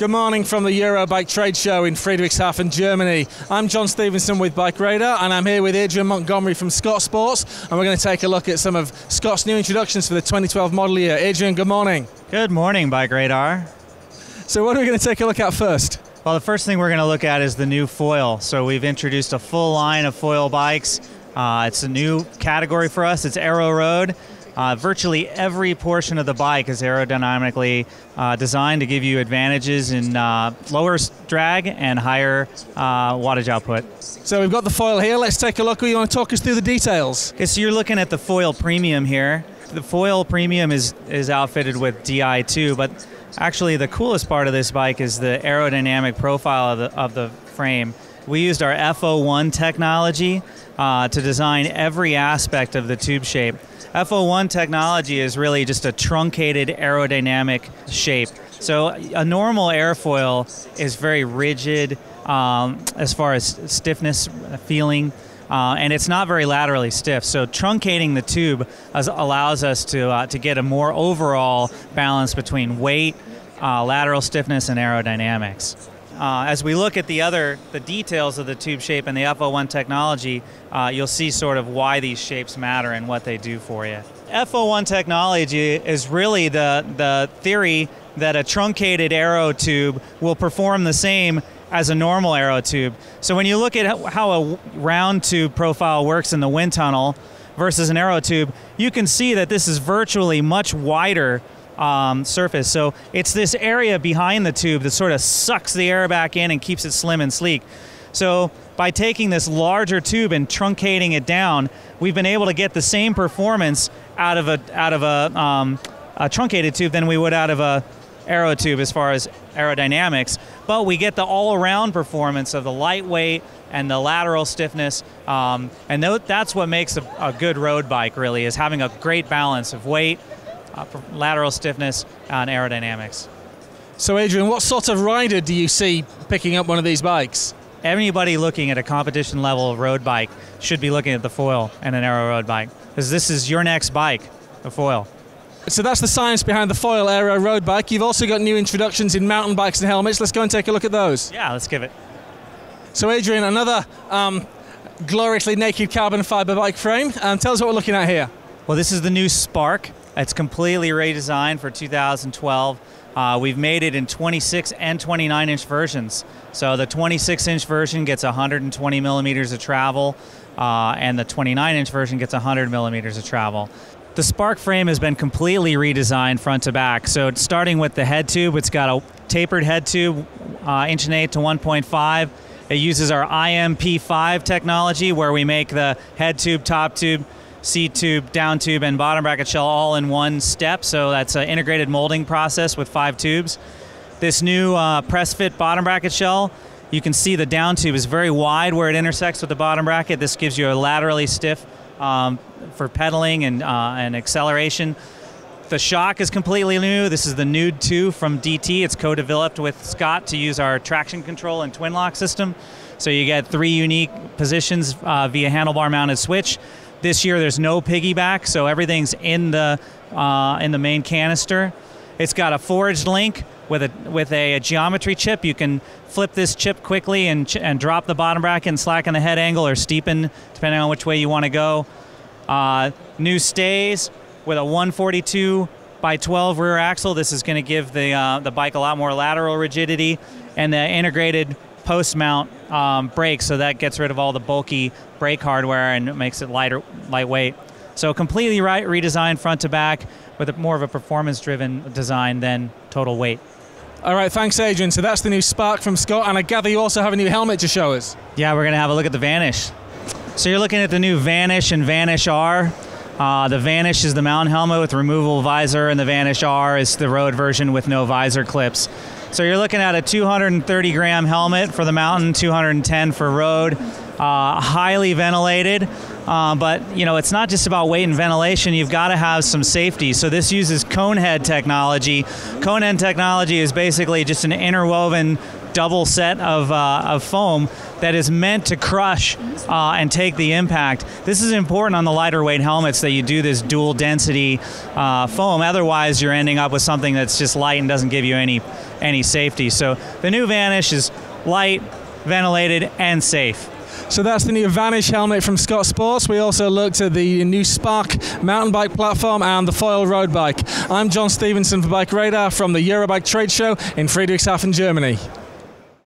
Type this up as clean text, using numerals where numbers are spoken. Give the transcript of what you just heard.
Good morning from the Eurobike trade show in Friedrichshafen, Germany. I'm John Stevenson with Bike Radar, and I'm here with Adrian Montgomery from Scott Sports, and we're going to take a look at some of Scott's new introductions for the 2012 model year. Adrian, good morning. Good morning, Bike Radar. So what are we going to take a look at first? Well, the first thing we're going to look at is the new foil. So we've introduced a full line of foil bikes. It's a new category for us. It's Aero Road. Virtually every portion of the bike is aerodynamically designed to give you advantages in lower drag and higher wattage output. So we've got the foil here. Let's take a look. You want to talk us through the details? Okay, so you're looking at the foil premium here. The foil premium is outfitted with Di2, but actually the coolest part of this bike is the aerodynamic profile of the frame. We used our FO1 technology to design every aspect of the tube shape. FO1 technology is really just a truncated aerodynamic shape. So a normal airfoil is very rigid as far as stiffness feeling, and it's not very laterally stiff. So truncating the tube allows us to get a more overall balance between weight, lateral stiffness, and aerodynamics. As we look at the details of the tube shape and the FO1 technology, you'll see sort of why these shapes matter and what they do for you. FO1 technology is really the theory that a truncated aero tube will perform the same as a normal aero tube. So when you look at how a round tube profile works in the wind tunnel versus an aero tube, you can see that this is virtually much wider surface. So it's this area behind the tube that sort of sucks the air back in and keeps it slim and sleek. So by taking this larger tube and truncating it down, we've been able to get the same performance out of a truncated tube than we would out of a aero tube as far as aerodynamics, but we get the all-around performance of the lightweight and the lateral stiffness, and that's what makes a good road bike, really, is having a great balance of weight, lateral stiffness, and aerodynamics. So Adrian, what sort of rider do you see picking up one of these bikes? Anybody looking at a competition level road bike should be looking at the foil and an aero road bike, because this is your next bike, the foil. So that's the science behind the Foil Aero road bike. You've also got new introductions in mountain bikes and helmets. Let's go and take a look at those. Yeah, let's give it. So Adrian, another gloriously naked carbon fiber bike frame. Tell us what we're looking at here. Well, this is the new Spark. It's completely redesigned for 2012. We've made it in 26 and 29-inch versions. So the 26-inch version gets 120 millimeters of travel, and the 29-inch version gets 100 millimeters of travel. The Spark frame has been completely redesigned front to back. So it's starting with the head tube. It's got a tapered head tube, 1.8" to 1.5. It uses our IMP5 technology, where we make the head tube, top tube, seat tube, down tube, and bottom bracket shell all in one step. So that's an integrated molding process with 5 tubes. This new press fit bottom bracket shell, you can see the down tube is very wide where it intersects with the bottom bracket. This gives you a laterally stiff for pedaling and acceleration. The shock is completely new. This is the Nude 2 from DT. It's co-developed with Scott to use our traction control and twin lock system. So you get 3 unique positions via handlebar mounted switch. This year there's no piggyback, so everything's in the main canister. It's got a forged link with a geometry chip. You can flip this chip quickly and drop the bottom bracket and slacken the head angle or steepen, depending on which way you want to go. New stays with a 142 by 12 rear axle. This is going to give the bike a lot more lateral rigidity, and the integrated post mount brakes, so that gets rid of all the bulky brake hardware and makes it lightweight. So completely redesigned front to back with more of a performance-driven design than total weight. All right, thanks, Adrian. So that's the new Spark from Scott, and I gather you also have a new helmet to show us. Yeah, we're going to have a look at the Vanish. So you're looking at the new Vanish and Vanish R. The Vanish is the mountain helmet with removable visor, and the Vanish R is the road version with no visor clips. So you're looking at a 230-gram helmet for the mountain, 210 for road, highly ventilated. But you know, it's not just about weight and ventilation. You've got to have some safety. So this uses cone head technology. Cone head technology is basically just an interwoven double set of foam that is meant to crush and take the impact. This is important on the lighter weight helmets that you do this dual density foam. Otherwise, you're ending up with something that's just light and doesn't give you any safety. So the new Vanish is light, ventilated, and safe. So that's the new Vanish helmet from Scott Sports. We also looked at the new Spark mountain bike platform and the Foil road bike. I'm John Stevenson for Bike Radar from the Eurobike trade show in Friedrichshafen, Germany.